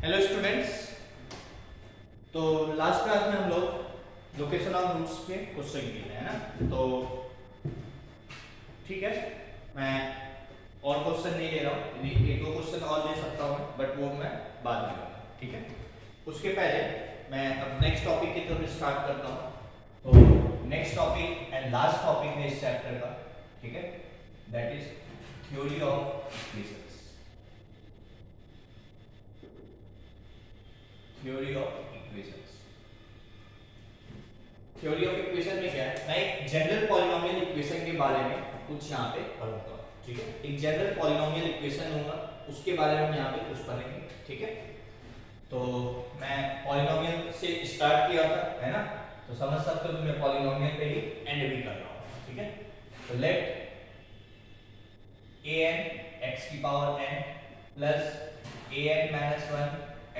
Hello students. तो last class में हम लोग लोकेशन ऑफ रूट्स के क्वेश्चन किए है ना। तो ठीक है, मैं और क्वेश्चन नहीं ले रहा हूँ, एक दो क्वेश्चन और ले सकता हूँ बट वो मैं बाद में लूँगा। ठीक है, उसके पहले मैं अब नेक्स्ट टॉपिक की तरफ स्टार्ट करता हूँ। तो next topic and last topic है इस चैप्टर का, ठीक है, that is theory of equations. Theory of equations. Theory of equation में क्या है, मैं एक जनरल पॉलिनोमियल इक्वेशन के बारे में कुछ यहाँ पे पढ़ूंगा। ठीक है, एक जनरल पॉलिनोमियल इक्वेशन होगा, उसके बारे में यहाँ पे कुछ पढ़ेंगे। ठीक है, तो मैं पॉलिनोमियल से स्टार्ट किया था, है ना, तो समझ सकते हो मैं पॉलिनोमियल पे ही एंड भी कर रहा हूँ। ठीक है, तो लेट an x की power n plus an minus 1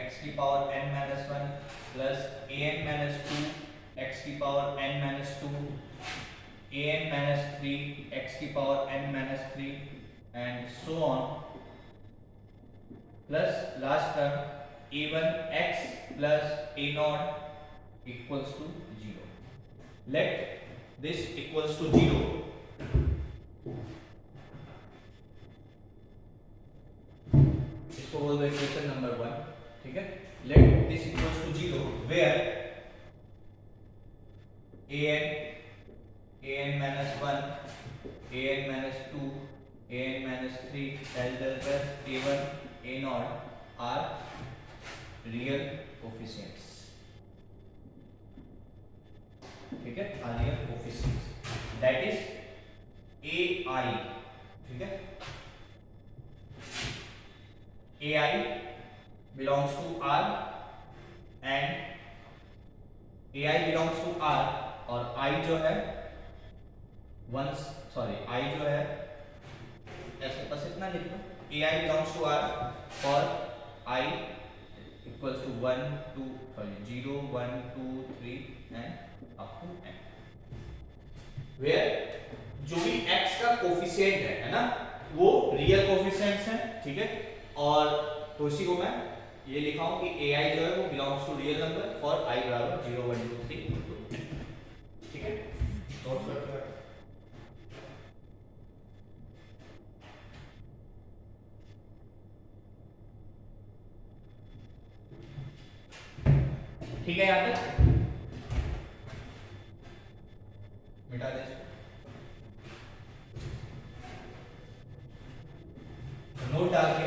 x की power n minus 1 plus an minus 2 x की power n minus 2 an minus 3 x की power n minus 3 and so on plus last term a1 x plus a0 equals to 0। Let this equals to 0। इसको बोल दो equation number 1। ठीक है, let this equals to 0 where an minus 1 an minus 2 an minus 3 as well as a1 a0 are real coefficients। ठीक है, are real coefficients, that is ai। ठीक है, ai belongs to r and ai belongs to r और i जो है i जो है ऐसे बस इतना लिख लो, ai belongs to r और i equals to 1 2 0 1 2 3 and up to n, where जो भी x का कोफिशिएंट है ना, वो रियल कोफिशिएंट्स हैं। ठीक है, और तो इसी को मैं ये लिखा हूं कि ai जो है वो belongs to real number for i बराबर 0 1 2 3। ठीक है, नोट करते हैं। ठीक है, यहाँ तक मिटा दे, नोट डाल के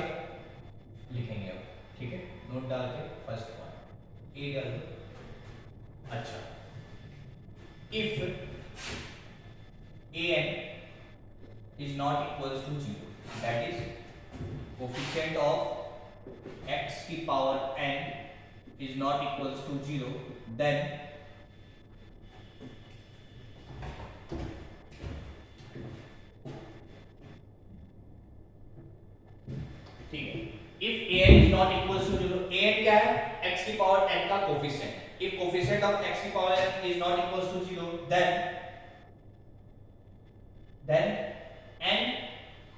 लिखेंगे अब। ठीक है, नोट डाल के फर्स्ट पॉइंट ए डाल दो। अच्छा, if an is not equals to 0, that is coefficient of x की power n is not equals to 0, then ठीक है, if an is not equals to 0, an क्या है, x की पावर n का coefficient. if coefficient of x की power n is not equals to 0, then n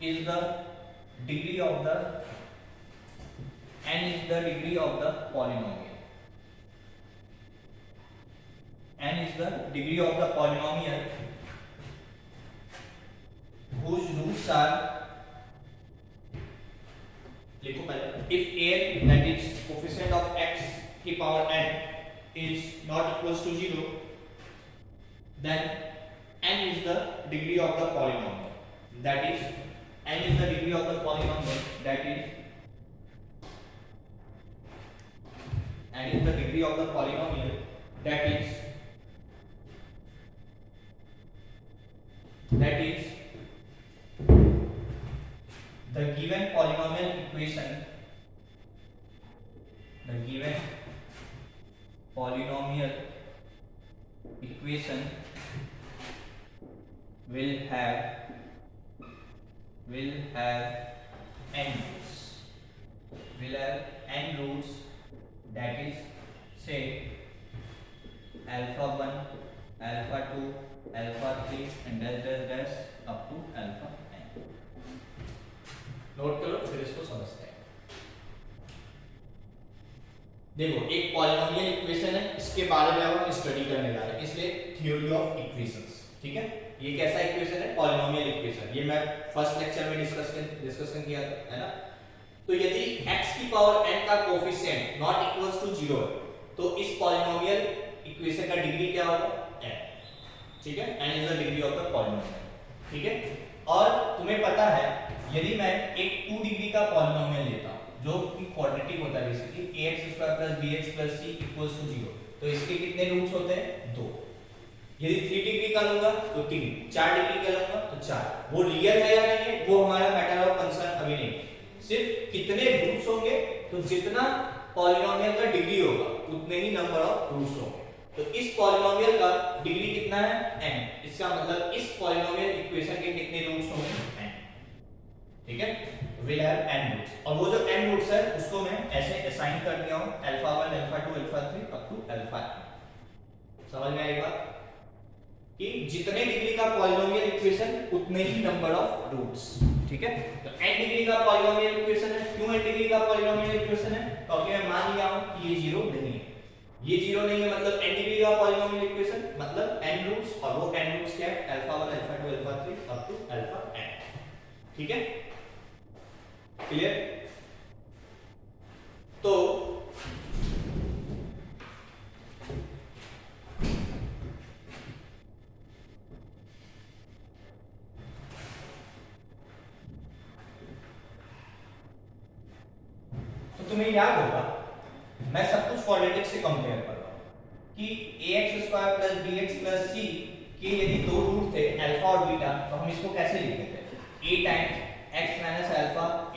is the degree of the polynomial, n is the degree of the polynomial whose roots are, लिखो पहले, if an that is coefficient of x की power n is not equals to 0, then n is the degree of the polynomial, that is n is the degree of the polynomial, that is n is the degree of the polynomial, that is the given polynomial equation, the given polynomial equation will have n roots, that is say alpha 1 alpha 2 alpha 3 and dash up to alpha n। Note करो, फिर इसको समझते हैं। देखो एक polynomial equation है, इसके बारे में अब हम स्टडी करने जा रहे हैं, इसलिए थ्योरी ऑफ इक्वेशंस, ठीक है। ये कैसा इक्वेशन है? Polynomial equation. ये मैं फर्स्ट लेक्चर में डिस्कशन किया था, है ना। तो यदि x की पावर n का कोफिशिएंट नॉट इक्वल्स टू 0 तो इस पॉलिनोमियल इक्वेशन का डिग्री क्या होगा? n, ठीक है। n is the degree of the polynomial, ठीक है। और तुम्हें पता है यदि मैं एक 2 डिग्री का पॉलिनोमियल लेता हूं जो कि क्वाड्रेटिक होता है बेसिकली ax² + bx + c = 0, तो इसके कितने रूट्स होते हैं? 2। यदि 3 डिग्री का लूंगा तो 3, 4 डिग्री का लूंगा तो 4। वो रियल है या नहीं है वो हमारा मैटर ऑफ कंसर्न अभी नहीं, सिर्फ कितने रूट्स होंगे, तो जितना पॉलिनोमियल का डिग्री होगा उतने ही नंबर ऑफ रूट्स होंगे। तो इस पॉलिनोमियल का डिग्री कितना है? n। इसका मतलब इस पॉलिनोमियल इक्वेशन के कितने रूट्स होंगे? n, ठीक है। विल हैव n रूट्स, और वो जो n रूट्स है उसको मैं ऐसे असाइन कर दिया हूं α1 α2 α3 अप टू α। समझ में आई बात कि जितने डिग्री का पॉलिनोमियल इक्वेशन उतने ही नंबर ऑफ रूट्स, ठीक है। तो n डिग्री का पॉलिनोमियल इक्वेशन है। क्यों n डिग्री का पॉलिनोमियल इक्वेशन है? क्योंकि मैं मान लिया हूं कि ये 0 नहीं है, ये 0 नहीं है, मतलब n डिग्री का पॉलिनोमियल इक्वेशन मतलब n रूट्स, और वो n रूट्स क्या है? α1 α2 α3 अप टू αn, ठीक है। क्लियर? तो तुम्हें याद होगा मैं सब कुछ क्वाड्रेटिक से कंपेयर कर रहा हूं कि ax² + bx + c के यदि दो रूट थे अल्फा और बीटा तो हम इसको कैसे लिखते थे? a times x - alpha *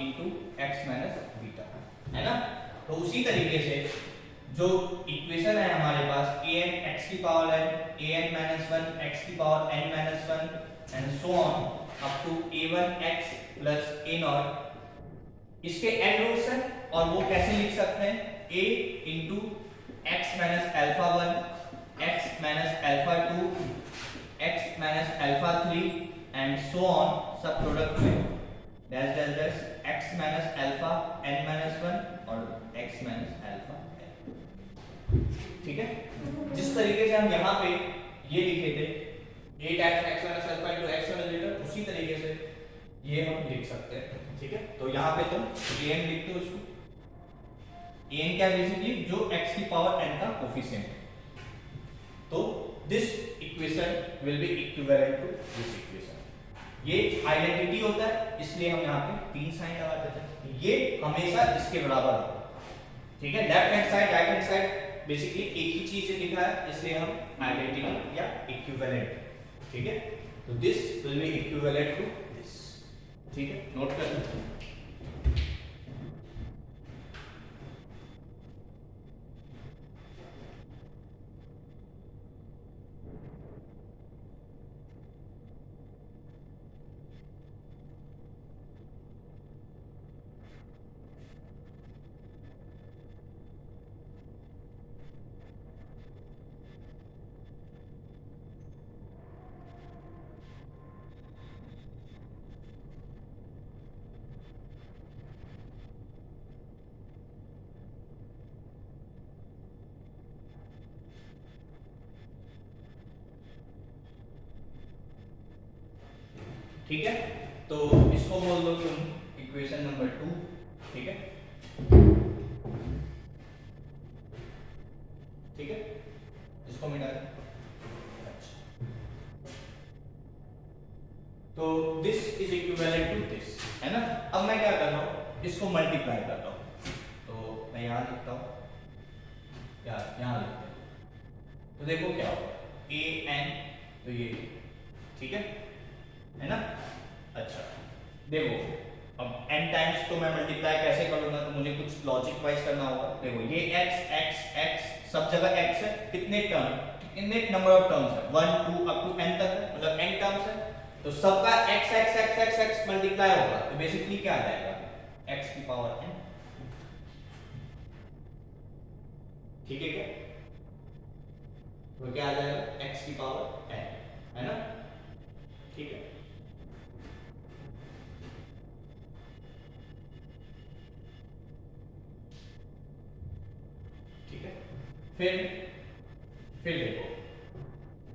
x - beta, है ना। तो उसी तरीके से जो इक्वेशन है हमारे पास an x की पावर n an - 1 x की power n - 1 and so on up to a1 x + a0, इसके n रूट्स हैं और वो कैसे लिख सकते हैं? a into x - alpha 1 x - alpha 2 x - alpha 3 and so on, सब प्रोडक्ट में dash dash dash x - alpha n - 1 और x - अल्फा n, ठीक है। जिस तरीके से हम यहाँ पे ये लिखे थे a times x - alpha into x - beta, उसी तरीके से ये हम लिख सकते हैं, ठीक है। तो यहाँ पे तुम an लिख दो इसको। an क्या बेसिकली जो x की पावर n का कोफिशिएंट है। तो this equation will be equivalent to this equation. ये आइडेंटिटी होता है इसलिए हम यहाँ पे 3 साइन लगाते थे, ये हमेशा इसके बराबर होगा, ठीक है। Left hand side right hand side basically एक ही चीज लिखा है इसलिए हम आइडेंटिटी या इक्विवेलेंट, ठीक है। तो this will be equivalent to this, ठीक है। नोट कर लो। ठीक है। तो इसको बोल दो तुम इक्वेशन नंबर 2, ठीक है। ठीक है, इसको मिटा दो। अच्छा, तो this is equivalent to this, है ना। अब मैं क्या कर रहा हूं, इसको मल्टीप्लाई करता हूं, तो मैं यहां लिखता हूं या यहां लिखते हैं, तो देखो क्या होगा a n, तो ये ठीक है ना। अच्छा देखो अब n टाइम्स तो मैं मल्टीप्लाई कैसे करूंगा, तो मुझे कुछ लॉजिक वाइज करना होगा। देखो ये x x x सब जगह x है, कितने टर्म कितने नंबर ऑफ टर्म्स है 1 2 अप टू n तक है, मतलब n टर्म्स है, तो सबका x x x x x multiply होगा, तो बेसिकली क्या आ जाएगा x की पावर n, ठीक है क्या। तो क्या आ जाएगा x की पावर n, है ना, ठीक है। फिर देखो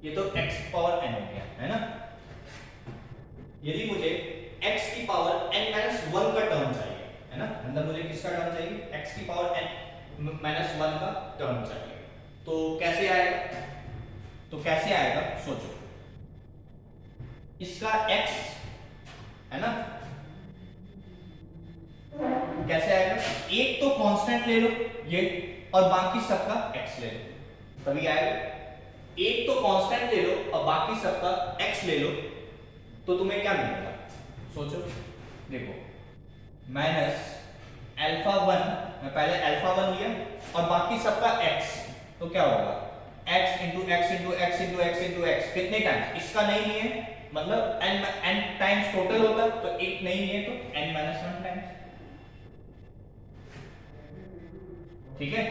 ये तो x पावर n हो गया है ना। यदि मुझे x की पावर n माइनस 1 का टर्म चाहिए है ना, मतलब मुझे किसका टर्म चाहिए, x की पावर n माइनस 1 का टर्म चाहिए, तो कैसे आएगा, सोचो। इसका x है ना, कैसे आएगा, एक तो कांस्टेंट ले लो ये और बाकी सबका x ले लो, तभी आएगा। एक तो कांस्टेंट ले लो और बाकी सबका x ले लो, तो तुम्हें क्या मिलेगा, सोचो। देखो माइनस अल्फा 1, मैं पहले अल्फा 1 लिया और बाकी सबका x, तो क्या होगा x into x into x into x into x, कितने टाइम्स, इसका नहीं लिए मतलब n टाइम्स टोटल होता, तो एक नहीं लिए तो n माइनस 1 टाइम्स, ठीक है।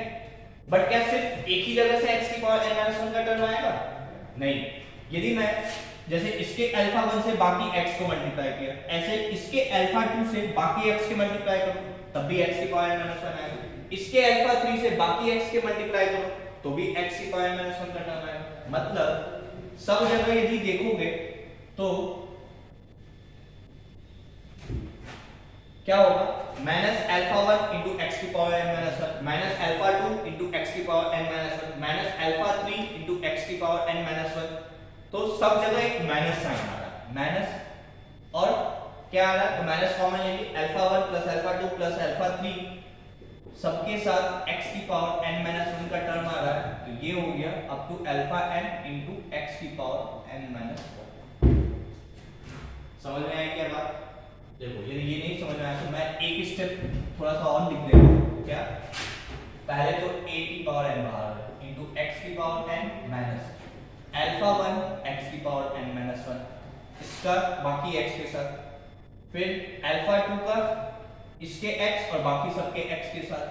बट क्या सिर्फ एक ही जगह से x की पावर n माइनस 1 का टर्म आएगा, नहीं। यदि मैं जैसे इसके अल्फा 1 से बाकी x को मल्टीप्लाई किया, ऐसे इसके अल्फा 2 से बाकी x के मल्टीप्लाई करो, तब भी x की पावर n माइनस 1 आएगा। इसके अल्फा 3 से बाकी x के मल्टीप्लाई करो, तो भी x की पावर n माइनस 1 का टर्म आएगा। मतलब सब जगह यदि देखोगे तो क्या होगा, माइनस अल्फा 1 इंटू एक्स की power n minus 1, minus alpha 2 into x की power n minus 1, minus alpha 3 into x की पावर n माइनस 1, तो सब जगह एक माइनस साइन आ रहा है, माइनस और क्या आ रहा है, तो माइनस कॉमन लेंगे, alpha 1 plus alpha 2 plus alpha 3 सबके साथ x की पावर n माइनस 1 का टर्म आ रहा है, तो ये हो गया up to alpha n into x की पावर n माइनस 1। समझ में आई क्या बात। देखो यदि ये नहीं समझ में आया तो मैं एक स्टेप थोड़ा सा और लिख देता हूँ, क्या, पहले तो a की पावर n बाहर इंटू एक्स की power n minus alpha 1 x की पावर n माइनस 1 इसका बाकी x के साथ, फिर अल्फा 2 का इसके x और बाकी सबके x के साथ,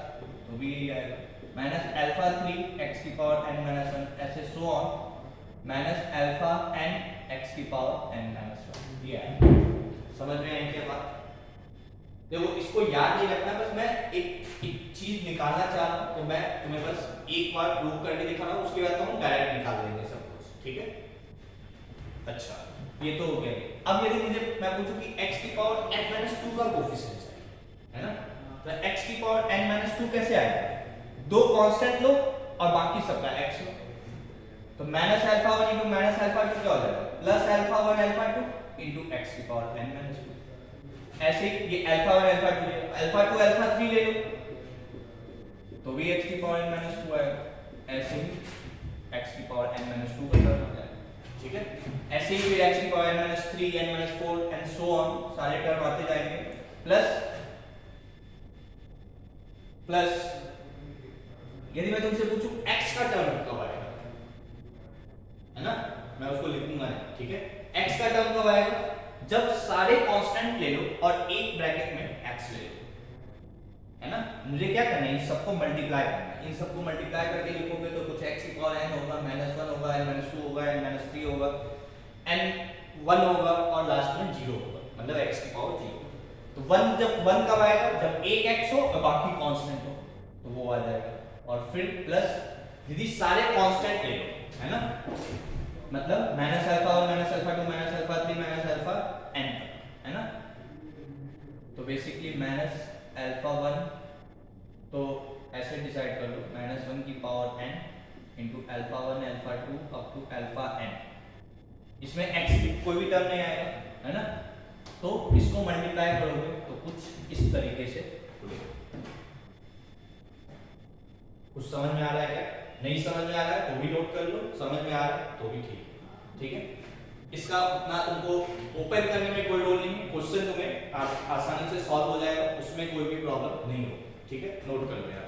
तो भी यही आएगा, माइनस अल्फा 3 x की पावर n माइनस 1 ऐसे so on minus alpha n x की पावर n माइनस 1, ये आएगा। समझ में आई क्या बात। देखो इसको याद नहीं रखना, बस मैं एक चीज निकालना चाह रहा हूं, तो मैं तुम्हें बस एक बार प्रूव करके दिखा रहा हूं, उसके बाद तो हम डायरेक्ट निकाल देंगे सब कुछ, ठीक है। अच्छा ये तो हो गया। अब यदि मुझे मैं पूछूं कि x की पावर n-2 का कोफिशिएंट चाहिए, है ना, तो x की पावर n-2 कैसे आएगा, दो कांस्टेंट लो और बाकी सबका x लो, तो minus alpha 1 into minus alpha 2 क्या हो जाएगा, plus alpha 1 alpha 2 into x की पावर n-2। ऐसे ये अल्फा 1 अल्फा 2 ले लो, अल्फा 2 अल्फा 3 ले लो, तो भी x की पावर n-2 आएगा, ऐसे ही x की पावर n-2 का टर्म आ जाएगा, ठीक है। ऐसे ही फिर x की power n-3 n-4 and so on सारे टर्म आते जाएंगे, प्लस यदि मैं तुमसे पूछूं x का टर्म कब आएगा, है ना, मैं उसको लिखूंगा नहीं, ठीक है। x का टर्म कब आएगा, जब सारे कांस्टेंट ले लो और एक ब्रैकेट में x ले लो, है ना। मुझे क्या करना है, इन सबको मल्टीप्लाई करना है, इन सबको मल्टीप्लाई करके लिखोगे तो कुछ x की पावर n होगा, -1 होगा, n-2 होगा, n-3 होगा, n1 होगा और लास्ट में 0 होगा, मतलब x की पावर 0। तो 1 जब 1 कब आएगा, जब एक x हो और बाकी कांस्टेंट हो, तो वो आ जाएगा। और फिर प्लस यदि सारे कांस्टेंट ले लो, है ना, मतलब minus alpha 1 minus alpha 2 minus alpha 3 minus alpha n, है ना, तो बेसिकली माइनस अल्फा 1, तो ऐसे डिसाइड कर लो -1 की power n into alpha 1 alpha 2 up to alpha n, इसमें x की कोई भी टर्म नहीं आएगा, है ना, तो इसको मल्टीप्लाई करोगे तो कुछ इस तरीके से खुलेगा। कुछ समझ में आ रहा है क्या, नहीं समझ में आ रहा है तो भी नोट कर लो, समझ में आ रहा है तो भी ठीक है। इसका उतना तुमको ओपन करने में कोई रोल नहीं है, क्वेश्चन तुम्हें आसानी से सॉल्व हो जाएगा, उसमें कोई भी प्रॉब्लम नहीं होगी, ठीक है, नोट कर लो यार।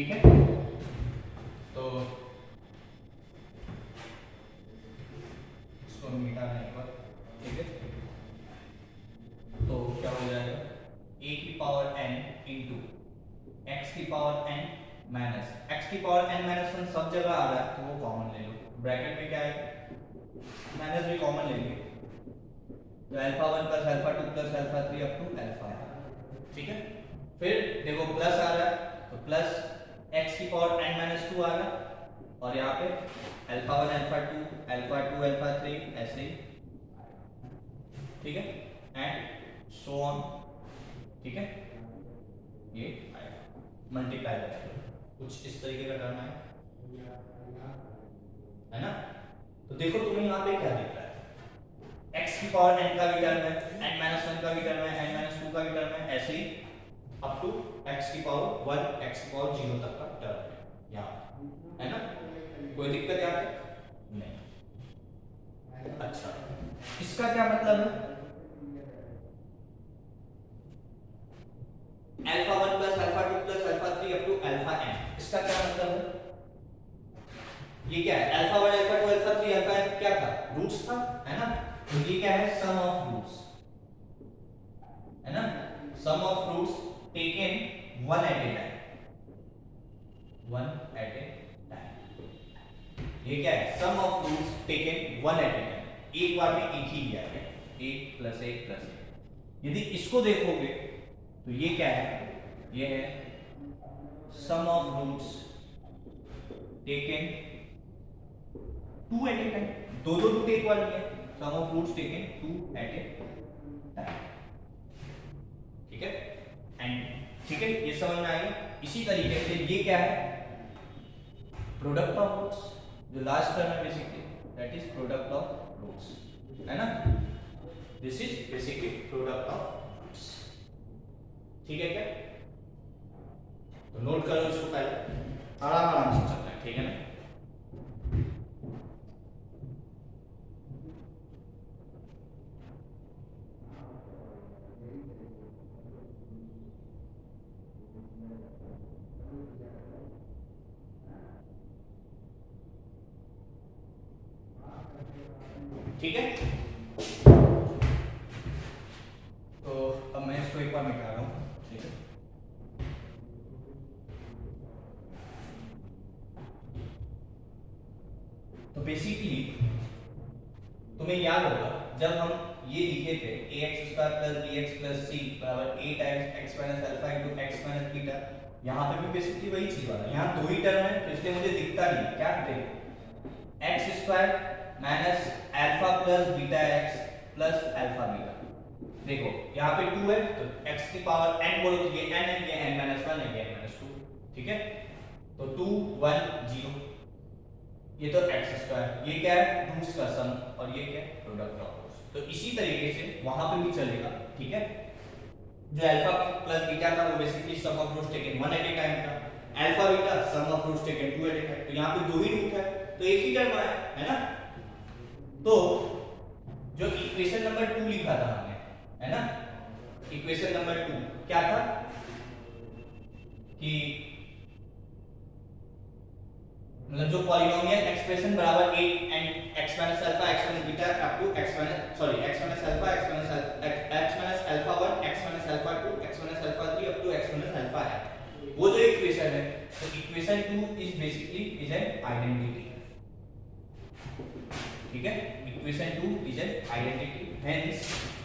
ठीक है, तो इसको मिटाना एक बार, ठीक है। तो क्या हो जाएगा, a की पावर n इंटू x की पावर n माइनस x की पावर n माइनस 1 सब जगह आ रहा है तो वो कॉमन ले लो, ब्रैकेट में क्या आएगा, माइनस भी कॉमन लेंगे तो alpha 1 plus alpha 2 plus alpha 3 up to alpha, ठीक है। फिर देखो प्लस आ रहा है तो प्लस x की पावर n माइनस 2 आ रहा है और यहाँ पे अल्फा 1 अल्फा 2 अल्फा 2 अल्फा 3 ऐसे ही, ठीक है, एंड सो ऑन, ठीक है। ये आएगा मल्टीप्लाई करके कुछ इस तरीके का टर्म है ना। तो देखो तुम्हें यहाँ पे क्या दिख रहा है, x की पावर n का भी टर्म है, n माइनस 1 का भी टर्म है, n माइनस 2 का भी टर्म है, ऐसे ही अप टू x की पावर 1 x की पावर 0 तक का टर्म है यहाँ, है ना। कोई दिक्कत यहाँ पे नहीं। अच्छा, इसका क्या मतलब है, alpha 1 plus alpha 2 plus alpha 3 up to alpha n, इसका क्या मतलब है, ये क्या है, alpha 1 alpha 2 alpha 3 alpha n क्या था, रूट्स था, है ना। तो ये क्या है, सम ऑफ रूट्स, है ना, sum of roots taken one at a time, one at a time. ये क्या है, sum of roots taken one at a time, एक बार में एक ही लिया है, एक प्लस एक प्लस एक। यदि इसको देखोगे तो ये क्या है, ये है sum of roots taken two at a time, दो दो रूट एक बार लिया, sum of roots taken two at a time, ठीक है। एंड ठीक है, ये समझ में आएगा। इसी तरीके से ये क्या है, प्रोडक्ट ऑफ रूट्स, जो लास्ट टर्म है basically that is product of roots, है ना। This is basically product of roots, ठीक है क्या। तो नोट करो इसको पहले, आराम आराम से चलना है, ठीक है ना। ठीक है, तो अब मैं इसको एक बार मिटा रहा हूं, ठीक है। तो बेसिकली तुम्हें याद होगा जब हम ये लिखे थे ax square plus bx plus c बराबर a times x minus alpha into x minus beta, यहाँ पे भी बेसिकली वही चीज वाला है, यहाँ दो ही टर्म है तो इसलिए मुझे दिखता नहीं है, क्या देखो x square minus alpha plus beta x plus alpha beta, देखो यहाँ पे 2 है तो x की पावर n बोलो तो ये n है, ये n माइनस 1 है, ये n माइनस 2, ठीक है। तो 2 1 0, ये तो x स्क्वायर, ये क्या है रूट्स का सम, और ये क्या है प्रोडक्ट ऑफ रूट्स। तो इसी तरीके से वहां पे भी चलेगा, ठीक है। जो अल्फा प्लस बीटा था वो basically sum of roots taken 1 at a time था, alpha beta sum of roots taken 2 at a time, तो यहाँ पे दो ही रूट है तो एक ही टर्म आया, है ना। तो जो इक्वेशन नंबर 2 लिखा था हमने, है ना, इक्वेशन नंबर 2 क्या था कि मतलब जो पॉलिनोमियल एक्सप्रेशन बराबर 8 and x minus alpha x minus beta up to x minus sorry x minus alpha x minus alpha 1 x minus alpha 2 x minus alpha 3 up to x minus alpha है, वो जो equation है, तो equation 2 is basically is an identity, ठीक है। Equation 2 is an identity, hence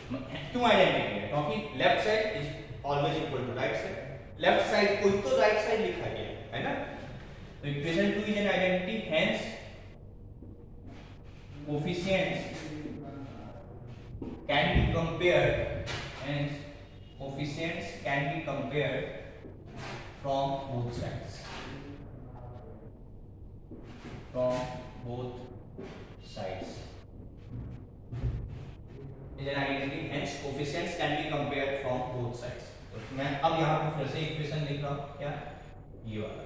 क्यों identity है, क्योंकि left side is always equal to right side, left side को तो राइट साइड लिखा गया है ना। तो equation 2 is an identity, hence coefficients can be compared, hence coefficients can be compared from both sides, from both sides is an identity, hence coefficients can be compared from both sides। तो मैं अब यहाँ पे फिर से equation लिख रहा हूँ, क्या ये वाला,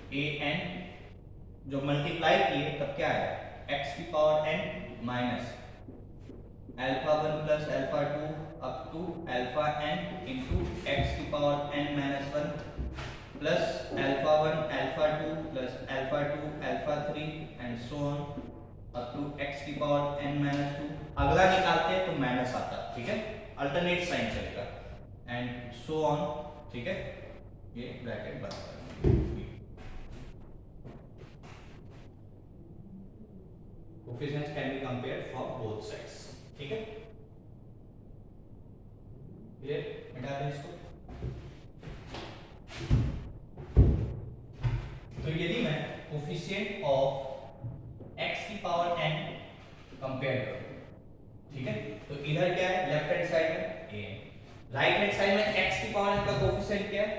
a n जो मल्टीप्लाई मल्टीप्लाई किए तब क्या आया, x की power n minus alpha 1 plus alpha 2 up to alpha n into x की power n minus 1 plus alpha 1 alpha 2 plus alpha 2 alpha 3 and so on up to x की power n minus 2। अगला निकालते हैं तो minus आता, ठीक है, alternate sign चलेगा एंड सो ऑन, ठीक है, ये ब्रैकेट बंद कर देंगे। Coefficients can be compared for both sides, ठीक है, क्लियर, मिटा दें इसको। तो यदि मैं कोएफिशिएंट ऑफ x की पावर n कंपेयर करूं, ठीक है, तो इधर क्या है, लेफ्ट हैंड साइड में a, राइट हैंड साइड में x की पावर n का कोएफिशिएंट क्या है,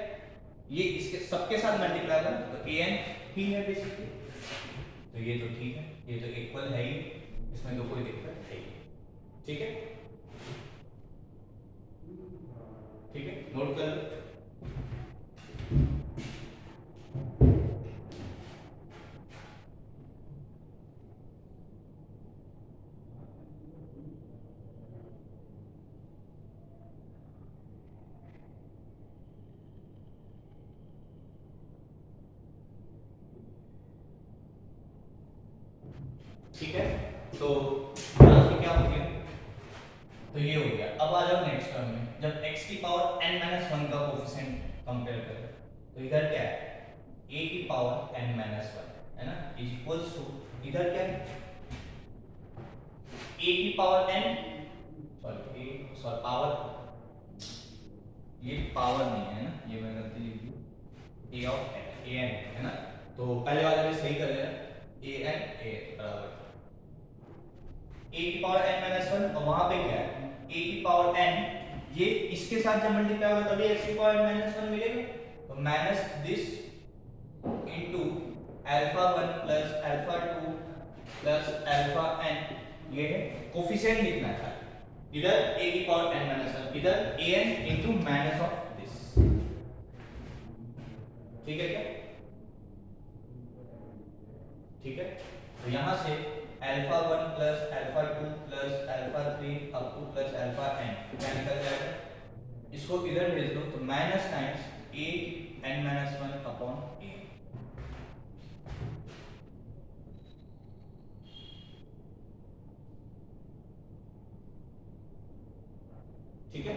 ये इसके सबके साथ मल्टीप्लाई होगा तो an ही है बेसिकली, तो ये तो ठीक है, ये तो इक्वल है ही, इसमें तो कोई दिक्कत है ही, ठीक है, ठीक है, नोट कर लो। ठीक है, तो यहाँ से क्या हो गया, तो ये हो गया। अब आ जाओ नेक्स्ट टर्म में, जब x की पावर n माइनस 1 का कोएफिशिएंट कंपेयर करें तो इधर क्या है, a की पावर n माइनस 1 है ना, इज इक्वल्स टू इधर क्या है, a की पावर n, सॉरी पावर, ये पावर नहीं है ना, ये मैं गलती लिख दी, a of n, a n है ना, तो पहले वाले में सही कर लेना, a n a बराबर a की पावर n माइनस 1 और वहां पे क्या है a की पावर n, ये इसके साथ जब मल्टीप्लाई होगा तभी x की पावर n माइनस 1 मिलेगा, तो minus this into alpha 1 plus alpha 2 plus alpha n, ये है कोएफिशिएंट लिखना था, इधर a की पावर n माइनस 1, इधर an into minus of this, ठीक है क्या, ठीक है, तो यहां से alpha 1 plus alpha 2 plus alpha 3 up to plus alpha n क्या निकल जाएगा, इसको इधर भेज दो तो minus times a n minus 1 upon a, ठीक है,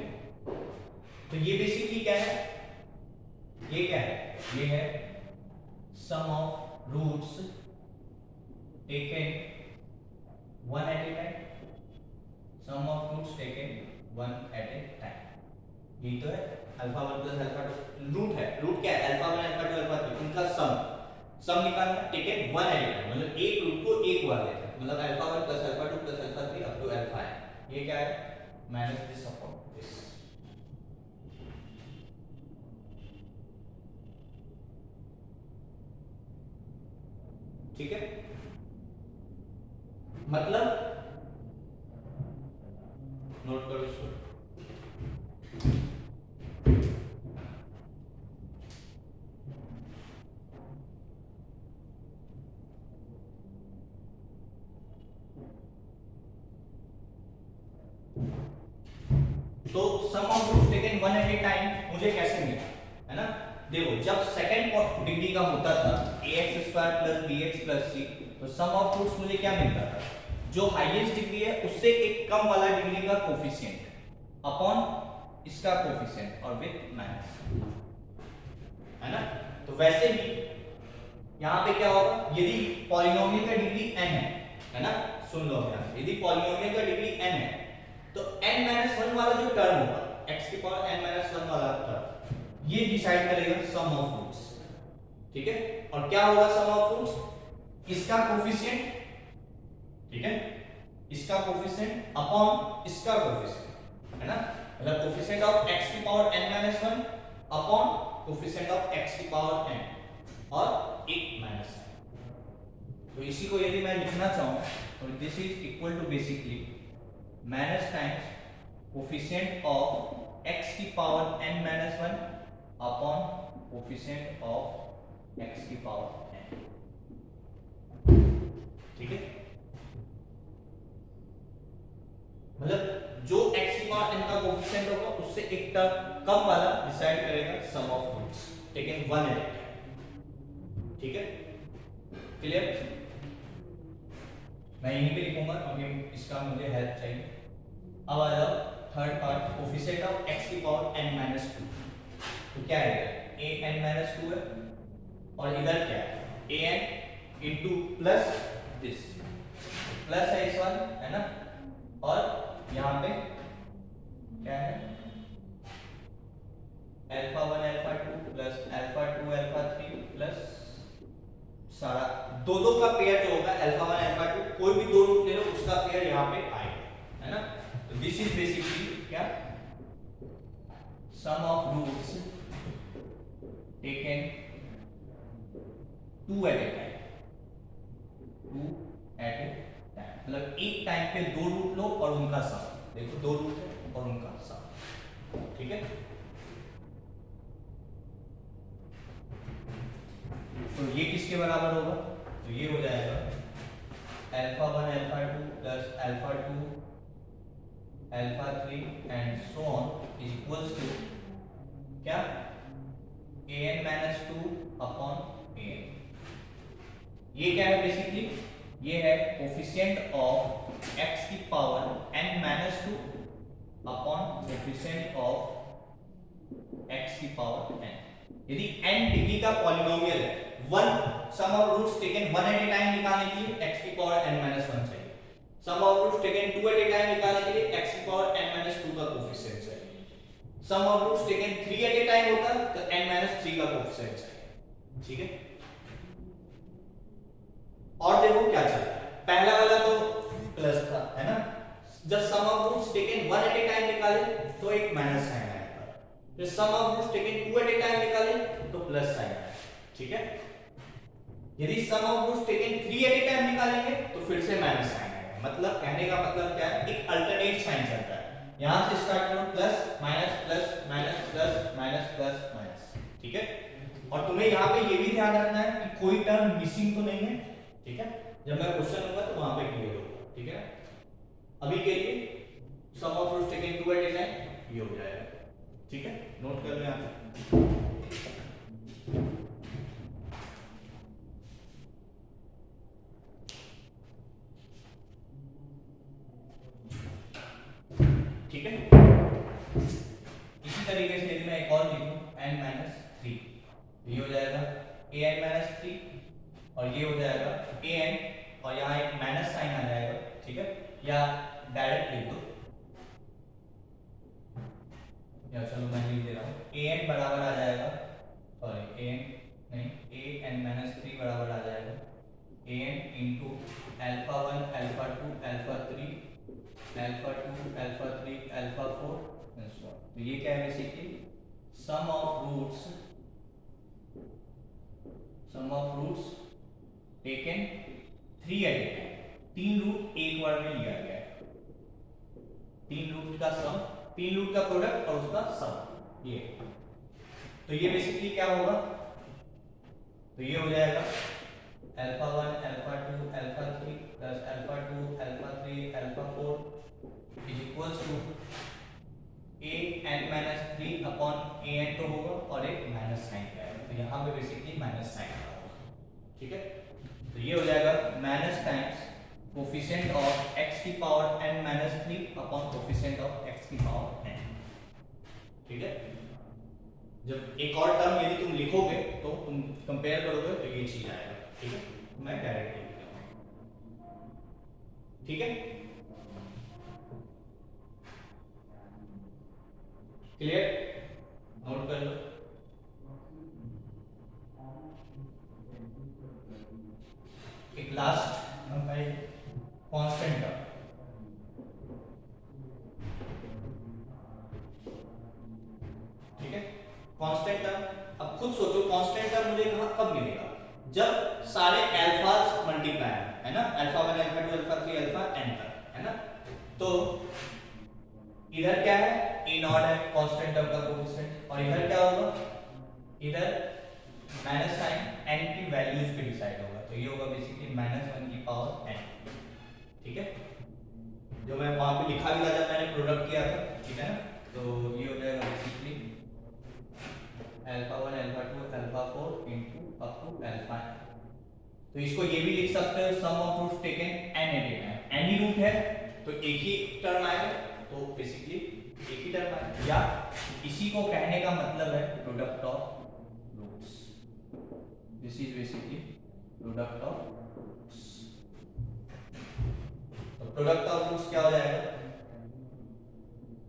तो ये बेसिकली क्या है, ये क्या है, ये है sum of roots taken one at a time, sum of roots taken one at a time, यही तो है, अल्फा 1 प्लस अल्फा 2 रूट है, रूट क्या है, अल्फा 1 अल्फा 2 अल्फा 3 उनका सम निकालना, taken one at a time, मतलब एक रूट को एक बार लेते हैं, मतलब alpha 1 plus alpha 2 plus alpha 3 up to alpha n, ये क्या है, माइनस दिस अपॉन दिस, ठीक है, मतलब नोट करो इसको, तो sum of roots taken one at a time मुझे कैसे मिला, है ना, देखो जब सेकंड डिग्री का होता था ax square plus bx plus c, तो सम ऑफ रूट्स मुझे क्या मिलता था, जो हाईएस्ट डिग्री है उससे एक कम वाला डिग्री का कोफिशिएंट अपॉन इसका कोफिशिएंट और विद माइनस, है ना, तो वैसे भी यहां पे क्या होगा, यदि पॉलिनोमियल का डिग्री n है ना, सुन लो ध्यान, यदि पॉलिनोमियल का डिग्री n है तो n माइनस 1 वाला जो टर्म होगा, x की पावर n माइनस 1 वाला टर्म, ये डिसाइड करेगा सम ऑफ रूट्स, ठीक है, और क्या होगा सम ऑफ रूट्स, इसका कोफिशिएंट, ठीक है, इसका कोफिशिएंट अपॉन इसका कोफिशिएंट, है ना, मतलब कोफिशिएंट ऑफ x की power n minus 1 upon coefficient of x की पावर n और एक माइनस, तो इसी को यदि मैं लिखना चाहूं तो this is equal to basically minus times coefficient of x की power n minus 1 upon coefficient of x की पावर n, ठीक है, मतलब जो x की पावर n का कोफिशिएंट होगा उससे एक टर्म कम वाला डिसाइड करेगा sum of roots taken one at a time. ठीक है, क्लियर? मैं यहीं पे लिखूंगा क्योंकि इसका मुझे हेल्प चाहिए। अब आ जाओ third part, coefficient of x की पावर n माइनस टू। तो क्या है, a n माइनस टू है और इधर क्या है, a n into plus this, plus है इस वाला, है ना, और यहाँ पे क्या है, alpha one alpha two plus alpha two alpha three plus सारा दो दो का पेयर जो होगा अल्फा वन अल्फा टू, कोई भी दो रूट ले लो उसका पेयर यहाँ पे आएगा, है ना। तो दिस इज बेसिकली क्या, sum of roots taken two at a time, two at a time, मतलब एक टाइम पे दो रूट लो और उनका सम, देखो दो रूट है और उनका सम। ठीक है, तो ये किसके बराबर होगा, तो ये हो जाएगा alpha one alpha two plus alpha two alpha three and so on is equals to क्या, a n minus two upon a n. ये क्या है बेसिकली, ये है कोफिशिएंट ऑफ x की power n minus two upon coefficient of x की power n। यदि n degree का पॉलिनोमियल है, one sum of roots taken one at a time निकालने के लिए x की पावर n माइनस वन चाहिए, sum of roots taken two at a time निकालने के लिए x की पावर n माइनस टू का कोफिशिएंट चाहिए, sum of roots taken three at a time होता तो n माइनस थ्री का कोफिशिएंट चाहिए। ठीक है, और देखो क्या चल रहा है, पहला वाला तो प्लस था, है ना, जब sum of roots taken one at a time निकाले तो एक माइनस साइन आएगा, फिर sum of roots taken two at a time निकाले तो प्लस साइन आएगा। ठीक है, यदि sum of roots taken three at a time निकालेंगे तो फिर से माइनस साइन आएगा, मतलब कहने का मतलब क्या है, एक अल्टरनेट साइन चलता है, यहां से स्टार्ट करो plus minus plus minus plus minus plus minus. ठीक है, और तुम्हें यहाँ पे ये भी ध्यान रखना है कि कोई टर्म मिसिंग तो नहीं है। ठीक है, जब मैं क्वेश्चन लूंगा तो वहां पे क्लियर होगा। ठीक है, अभी के लिए sum of roots taken two at a time ये हो जाएगा। ठीक है, नोट कर लो यहां पे। ठीक है, इसी तरीके से यदि मैं एक और लिखूं n माइनस थ्री, ये हो जाएगा a n माइनस थ्री और ये हो जाएगा a n और यहाँ एक माइनस साइन आ जाएगा। ठीक है, या डायरेक्ट लिख दो, या चलो मैं लिख दे रहा हूँ, a n बराबर आ जाएगा, सॉरी a n नहीं, a n माइनस थ्री बराबर आ जाएगा a n into alpha one alpha two alpha three alpha two alpha three alpha four. तो ये क्या है basically, sum of roots taken three at a time, तीन root एक बार में लिया गया है, तीन रूट का सम, तीन रूट का प्रोडक्ट और उसका सम, ये। तो ये बेसिकली क्या होगा, तो ये हो जाएगा alpha one alpha two alpha three plus alpha two alpha three alpha four is equals to a n minus three upon a n तो होगा और एक माइनस साइन आएगा, तो यहाँ पे बेसिकली माइनस साइन आएगा। ठीक है, तो ये हो जाएगा minus times coefficient of x की power n minus three upon coefficient of x की पावर n। ठीक है, जब एक और टर्म यदि तुम लिखोगे तो तुम कंपेयर करोगे तो ये चीज आएगा। ठीक है, मैं डायरेक्ट लिख रहा हूं। ठीक है, क्लियर, नोट कर लो। एक लास्ट भाई कांस्टेंट टर्म, ठीक है, कांस्टेंट टर्म। अब खुद सोचो कांस्टेंट टर्म मुझे कब मिलेगा, जब सारे अल्फाज मल्टीप्लाई है ना, alpha one alpha two alpha three alpha n तक, है ना। तो इधर क्या है, a नॉट है कांस्टेंट टर्म का कोफिशिएंट, और इधर क्या होगा, इधर माइनस साइन n की वैल्यूज पे डिसाइड होगा, तो ये होगा बेसिकली माइनस वन की पावर पावर n, ठीक है, जो मैं वहां पे लिखा भी था जब मैंने प्रोडक्ट किया था, ठीक है ना। तो ये हो जाएगा basically alpha 1 alpha 2 alpha 4 into up to alpha n। तो इसको ये भी लिख सकते हो sum of roots taken n at a time, n ही रूट है तो एक ही टर्म आएगा, तो बेसिकली एक ही टर्म आएगा, या इसी को कहने का मतलब है product of roots. This is basically product of roots. तो प्रोडक्ट ऑफ रूट्स क्या हो जाएगा,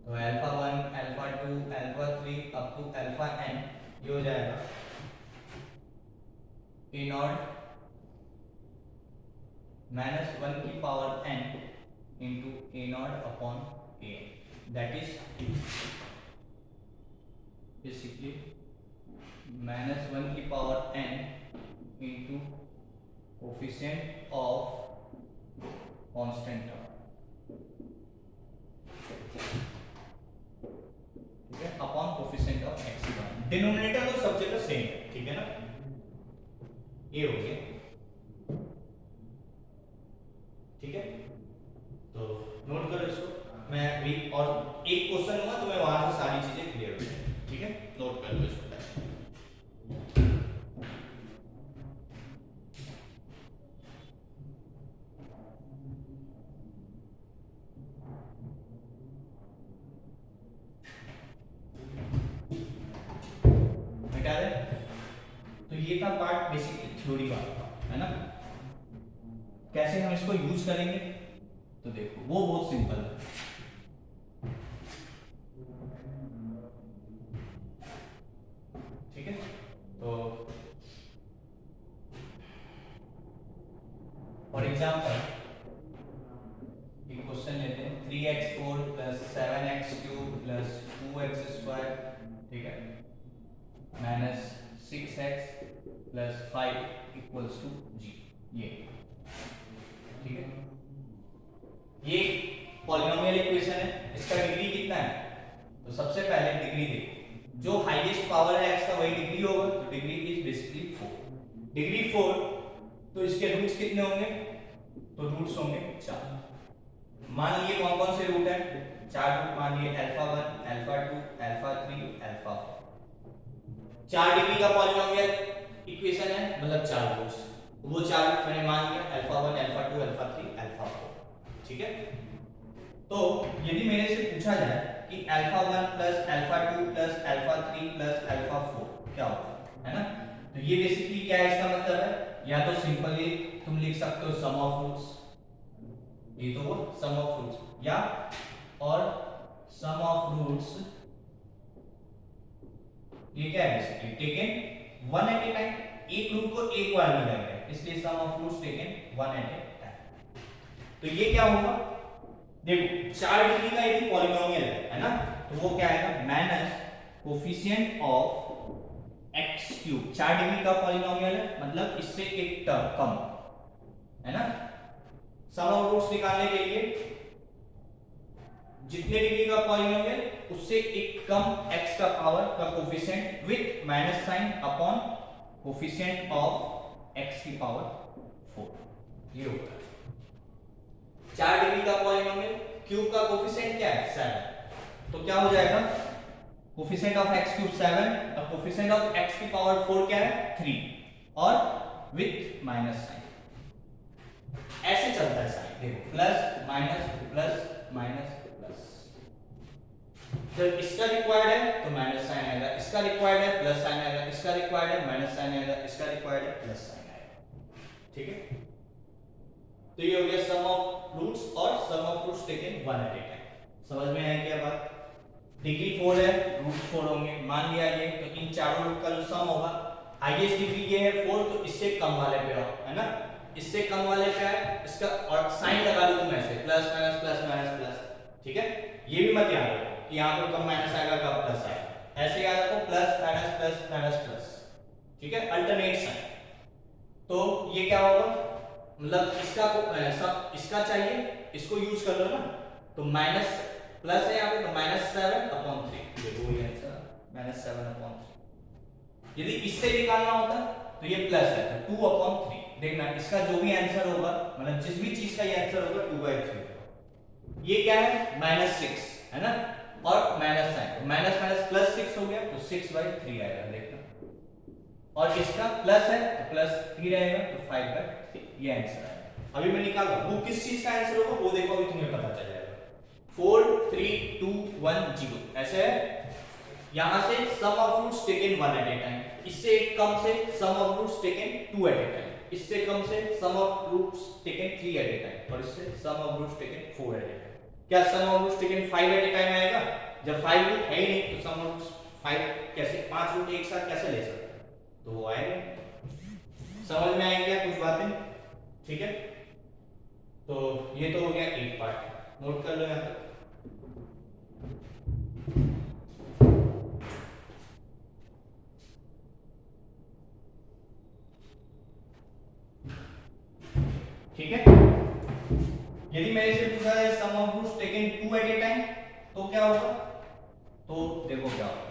तो alpha 1 alpha 2 alpha 3 up to alpha n, ये हो जाएगा a नॉट माइनस 1 की power n into a naught upon a, that is basically minus 1 की power n into coefficient of constant term, ठीक है, upon coefficient of x1। Denominator तो सब जगह सेम है, ठीक है ना, ये हो गया, ठीक है। तो नोट करो इसको, मैं अभी और एक क्वेश्चन होगा तो मैं वहां से सारी चीजें क्लियर हो जाएंगी, ठीक है, नोट कर लो इसको। बेटा तो ये था पार्ट बेसिकली थ्योरी वाला, है ना। कैसे हम इसको यूज करेंगे, तो देखो वो बहुत सिंपल है, ठीक है। तो फॉर एग्जांपल एक क्वेश्चन लेते हैं, 3x4 plus 7x³ plus 2x², ठीक है, minus 6x plus 5 equals to g, ये, ठीक है। ये पॉलिनोमियल इक्वेशन है, इसका डिग्री कितना है, तो सबसे पहले डिग्री देखो, जो हाईएस्ट पावर है x का वही डिग्री होगा, तो डिग्री इज बेसिकली 4, डिग्री 4, तो इसके रूट्स कितने होंगे, तो रूट्स होंगे 4। मान लिए कौन कौन से रूट है, 4 रूट मान लिए alpha 1 alpha 2 alpha 3 alpha 4, 4 degree का पॉलिनोमियल इक्वेशन है, मतलब 4 रूट्स, वो 4 रूट मैंने मान लिया अल्फा 1 अल्फा 2 अल्फा 3 अल्फा 4, ठीक है। तो यदि मेरे से पूछा जाए कि alpha 1 plus alpha 2 plus alpha 3 plus alpha 4 क्या होता है ना, तो ये बेसिकली क्या है, इसका मतलब है या तो सिंपली तुम लिख सकते हो सम ऑफ रूट्स, ये तो वो सम ऑफ रूट्स, या और सम ऑफ रूट्स, ये क्या है basically taken one at a time, एक रूट को एक बार लिया गया है, इसलिए sum of roots taken one at a time. तो ये क्या होगा, देखो 4 डिग्री का यदि पॉलिनोमियल है ना, तो वो क्या आएगा, minus coefficient of x³, 4 degree का पॉलिनोमियल है, मतलब इससे एक टर्म कम, है ना। सम ऑफ रूट्स निकालने के लिए जितने डिग्री का पॉलिनोमियल उससे एक कम x का पावर का coefficient with minus sine upon coefficient of x की पावर 4, ये होता है 4 डिग्री का पॉलिनोमियल। क्यूब का कोफिशिएंट क्या है, 7, तो क्या हो जाएगा, कोफिशिएंट ऑफ x³ 7 और कोफिशिएंट ऑफ x की पावर 4 क्या है, 3, और विथ माइनस साइन, ऐसे चलता है साइन, देखो प्लस माइनस प्लस, जब इसका रिक्वायर्ड है तो माइनस साइन आएगा, इसका रिक्वायर्ड है प्लस साइन आएगा, इसका रिक्वायर्ड है माइनस साइन आएगा, इसका रिक्वायर्ड है प्लस साइन आएगा, ठीक है। तो ये हो गया सम ऑफ रूट्स और sum of roots taken one at a time, समझ में आया क्या बात। डिग्री 4 है, रूट 4 होंगे, मान लिया ये, तो इन चारों रूट का जो सम होगा, हाईएस्ट डिग्री ये है 4, तो इससे कम वाले पे आओ, है ना, इससे कम वाले पे है, इसका और साइन लगा लो तुम ऐसे plus minus plus minus plus, ठीक है। ये भी मत याद रखो कि यहाँ पर कम माइनस आएगा कब प्लस आएगा, ऐसे याद रखो प्लस माइनस प्लस, ठीक है, अल्टरनेट साइन। तो ये क्या होगा, मतलब इसका चाहिए, इसको यूज कर लो ना, तो माइनस प्लस है यहाँ पे, तो -7/3, देखो ये आंसर -7/3। यदि इससे निकालना होता तो ये प्लस है, तो 2/3, देखना इसका जो भी आंसर होगा, मतलब जिस भी चीज का ये आंसर होगा 2/3। ये क्या है -6 है ना, और माइनस साइन, तो माइनस माइनस प्लस 6 हो गया तो 6/3 आएगा देखना, और इसका प्लस है तो +3 रहेगा तो 5/3, ये आंसर आएगा। अभी मैं निकाल रहा हूं वो किस चीज का आंसर होगा वो देखो, अभी तुम्हें पता चल जाएगा। 4 3 2 1 0 ऐसे है। यहां से sum of roots taken 1 at a time, इससे कम से sum of roots taken 2 at a time, इससे कम से sum of roots taken 3 at a time, और इससे sum of roots taken 4 at a time. क्या sum of roots taken 5 at a time आएगा? जब 5 रूट है ही नहीं तो सम ऑफ रूट्स 5 कैसे, 5 रूट एक साथ कैसे ले सकते हैं? तो वो आएगा। समझ में आई क्या कुछ बातें? ठीक है, तो ये तो हो गया एक पार्ट, नोट कर लो यहां तक। ठीक है, यदि मेरे से पूछा है sum of roots taken 2 at a time तो क्या होगा? तो देखो क्या होगा,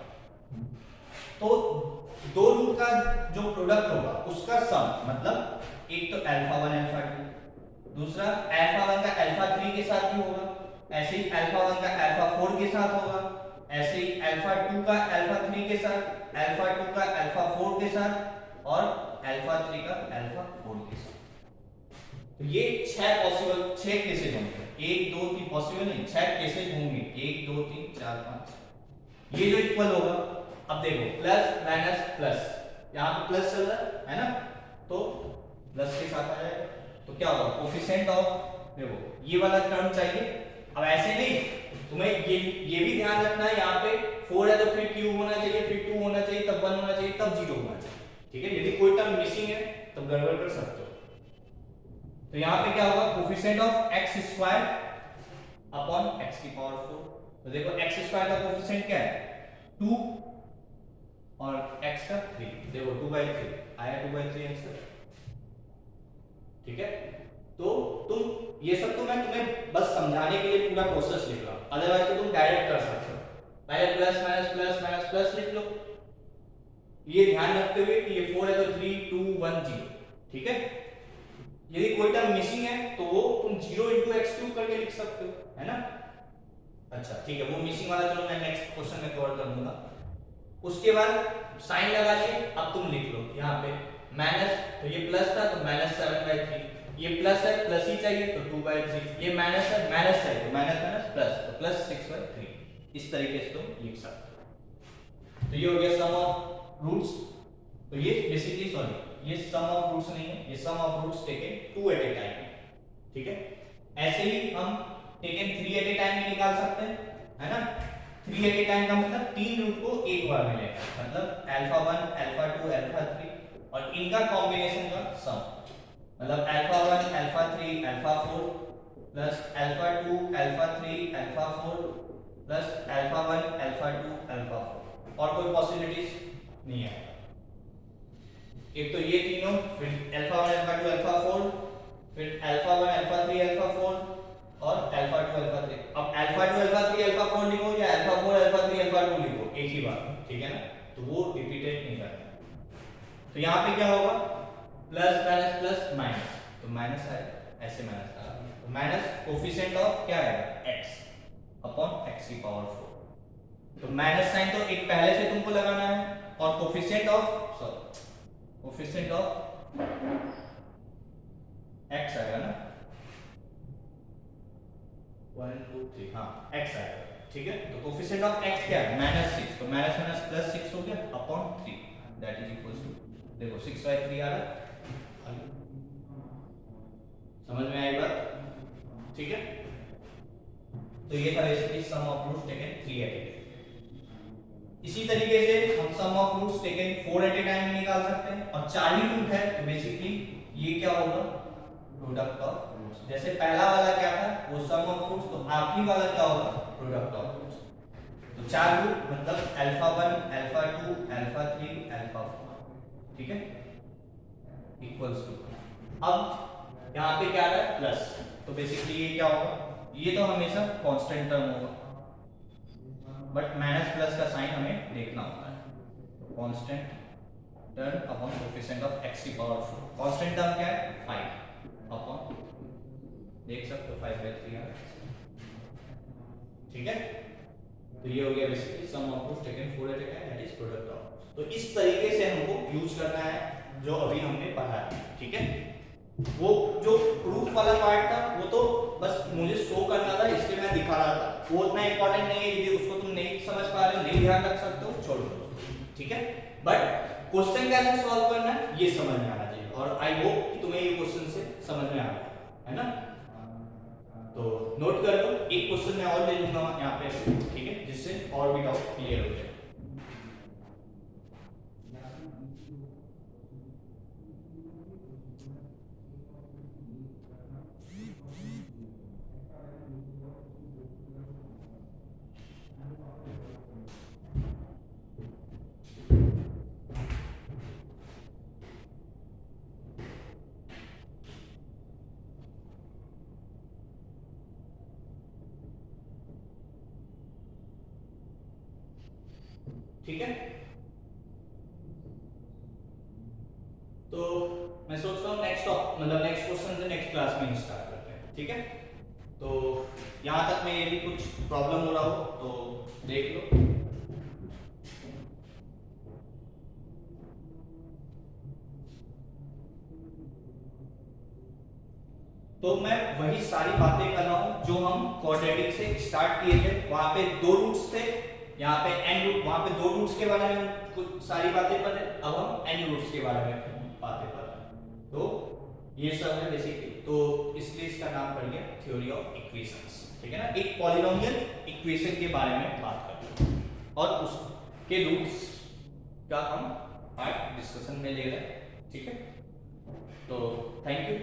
तो दो रूट का जो प्रोडक्ट होगा उसका सम, मतलब एक तो अल्फा 1 अल्फा 2, दूसरा अल्फा 1 का अल्फा 3 के साथ भी होगा, ऐसे ही अल्फा 1 का अल्फा 4 के साथ होगा, ऐसे ही अल्फा 2 का अल्फा 3 के साथ, अल्फा 2 का अल्फा 4 के साथ, और अल्फा 3 का अल्फा 4 के साथ। तो ये 6 केसेस होंगे, 1 2 3 पॉसिबल नहीं, 6 केसेस होंगे, 1 2 3 4 5। ये जो इक्वल होगा, अब देखो प्लस माइनस प्लस, यहां पे प्लस चल रहा है ना, तो प्लस के साथ आ जाएगा, तो क्या होगा कोफिशिएंट ऑफ, देखो ये वाला टर्म चाहिए। अब ऐसे नहीं, तुम्हें ये भी ध्यान रखना है, यहाँ पे 4 है तो फिर क्यूब होना चाहिए, फिर 2 होना चाहिए, तब 1 होना चाहिए, तब 0 होना चाहिए। ठीक है, यदि कोई टर्म मिसिंग है तो गड़बड़ कर सकते हो। तो यहाँ पे क्या होगा coefficient of x² upon x की पावर 4। तो देखो x² का कोफिशिएंट क्या है 2 और x का 3, देखो 2/3 आया, 2/3 आंसर। ठीक है, तो तुम ये सब तो मैं तुम्हें बस समझाने के लिए पूरा प्रोसेस लिख रहा हूं, अदरवाइज तो तुम डायरेक्ट कर सकते हो, पहले plus minus plus minus plus लिख लो, ये ध्यान रखते हुए कि ये 4 है तो 3 2 1 0। ठीक है, यदि कोई टर्म मिसिंग है तो वो तुम 0 × x³ करके लिख सकते हो, है ना। अच्छा ठीक है, वो मिसिंग वाला चलो मैं नेक्स्ट क्वेश्चन में कवर कर दूंगा। उसके बाद साइन लगा के अब तुम लिख लो यहाँ पे माइनस, तो ये प्लस था तो -7/3, ये प्लस है प्लस ही चाहिए तो 2/3, ये माइनस है माइनस चाहिए तो माइनस माइनस प्लस, तो +6/3। इस तरीके से तुम लिख सकते हो। तो ये हो गया सम ऑफ रूट्स। तो ये बेसिकली सॉरी, ये सम ऑफ रूट्स नहीं है, ये sum of roots taken 2 at a time. ठीक है, ऐसे ही हम टेकन 3 एट ए टाइम भी निकाल सकते हैं, है ना। 3 एट ए टाइम का मतलब 3 रूट को एक बार मिलेगा, मतलब अल्फा 1 अल्फा 2 अल्फा 3 और इनका कॉम्बिनेशन का सम, मतलब alpha 1 alpha 3 alpha 4 plus alpha 2 alpha 3 alpha 4 plus alpha 1 alpha 2 alpha 4, और कोई पॉसिबिलिटीज नहीं है। एक तो ये तीनों, फिर अल्फा 1 अल्फा 2 अल्फा 4, फिर अल्फा 1 अल्फा 3 अल्फा 4 और अल्फा 2 अल्फा 3। अब अल्फा 2 अल्फा 3 अल्फा 4 लिखो या अल्फा 4 अल्फा 3 अल्फा 2 लिखो, एक ही बात, ठीक है ना, तो वो रिपीटेड नहीं करना। तो यहाँ पे क्या होगा प्लस माइनस प्लस माइनस, तो माइनस आएगा, ऐसे माइनस आएगा, तो माइनस कोफिशिएंट ऑफ क्या आएगा x अपॉन x की पावर 4। तो माइनस साइन तो एक पहले से तुमको लगाना है, और coefficient of coefficient of x आएगा ना, 1 2 3, हाँ x आएगा। ठीक है, तो कोफिशिएंट ऑफ x क्या है -6, तो माइनस माइनस प्लस 6 हो गया upon 3, that is equals to, देखो 6/3 आ रहा, समझ में आई बात। ठीक है, तो ये था basically sum of roots taken 3 at a time. इसी तरीके से हम sum of roots taken 4 at a time भी निकाल सकते हैं, और 4 ही रूट है तो बेसिकली ये क्या होगा प्रोडक्ट ऑफ रूट्स। जैसे पहला वाला क्या था वो सम ऑफ रूट्स, तो आखिरी वाला क्या होगा प्रोडक्ट ऑफ रूट्स। तो 4 रूट मतलब अल्फा 1 अल्फा 2 अल्फा 3 अल्फा 4, ठीक है, इक्वल्स टू, अब यहाँ पे क्या है प्लस, तो बेसिकली ये क्या होगा, ये तो हमेशा कांस्टेंट टर्म होगा, बट माइनस प्लस का साइन हमें देखना होता है, तो constant term upon coefficient of x की पावर 4। कांस्टेंट टर्म क्या है 5 अपॉन, देख सकते हो 5/3 आ रहा है, ठीक है। तो ये हो गया basically sum of roots taken 4 at a time, that is product of. तो इस तरीके से हमको यूज करना है जो अभी हमने पढ़ा है, ठीक है। वो जो प्रूफ वाला पार्ट था वो तो बस मुझे शो करना था, इसलिए मैं दिखा रहा था, वो उतना इंपॉर्टेंट नहीं है। यदि उसको तुम नहीं समझ पा रहे हो, नहीं ध्यान रख सकते हो, छोड़ दो, ठीक है। बट क्वेश्चन कैसे सॉल्व करना है ये समझ में आना चाहिए, और आई होप कि तुम्हें ये क्वेश्चन से समझ में आ गया है ना। तो नोट कर लो, एक क्वेश्चन मैं और ले लूंगा यहाँ पे, ठीक है, जिससे और भी डाउट क्लियर हो जाए। ठीक है, तो मैं सोच रहा हूँ नेक्स्ट मतलब नेक्स्ट क्वेश्चन से नेक्स्ट क्लास में ही स्टार्ट करते हैं, ठीक है। तो यहाँ तक में यदि कुछ प्रॉब्लम हो रहा हो तो देख लो। तो मैं वही सारी बातें कर रहा हूँ जो हम क्वाड्रेटिक से स्टार्ट किए थे। वहां पे 2 रूट्स थे, यहाँ पे n रूट, वहां पे 2 रूट्स के बारे में कुछ सारी बातें पढ़े, अब हम n रूट्स के बारे में बातें कर रहे हैं। तो ये सब है बेसिकली, तो इसलिए इसका नाम पड़ गया थ्योरी ऑफ इक्वेशंस, ठीक है ना। एक पॉलिनोमियल इक्वेशन के बारे में बात करते हैं और उसके रूट्स का हम आज डिस्कशन में ले रहे हैं, ठीक है। तो थैंक यू।